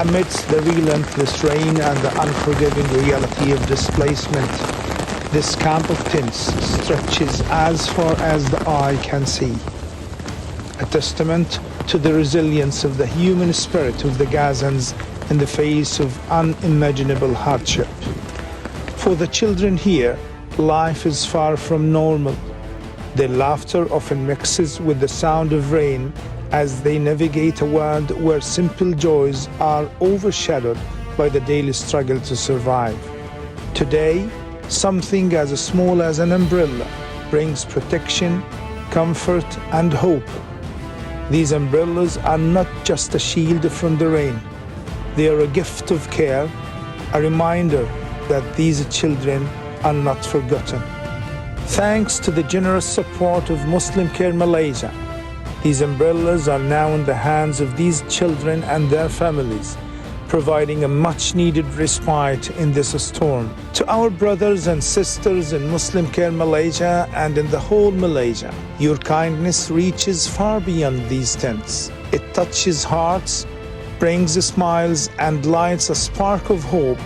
Amidst the relentless rain and the unforgiving reality of displacement, this camp of tents stretches as far as the eye can see. A testament to the resilience of the human spirit of the Gazans in the face of unimaginable hardship. For the children here, life is far from normal. Their laughter often mixes with the sound of rain as they navigate a world where simple joys are overshadowed by the daily struggle to survive. Today, something as small as an umbrella brings protection, comfort, and hope. These umbrellas are not just a shield from the rain. They are a gift of care, a reminder that these children are not forgotten. Thanks to the generous support of Muslim Care Malaysia, these umbrellas are now in the hands of these children and their families, providing a much-needed respite in this storm. To our brothers and sisters in Muslim Care Malaysia and in the whole Malaysia, your kindness reaches far beyond these tents. It touches hearts, brings smiles, and lights a spark of hope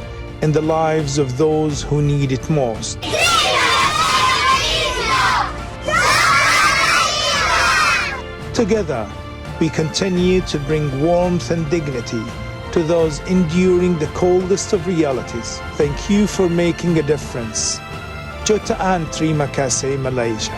in the lives of those who need it most. Together, we continue to bring warmth and dignity to those enduring the coldest of realities. Thank you for making a difference. Jota and Terima Kasih, Malaysia.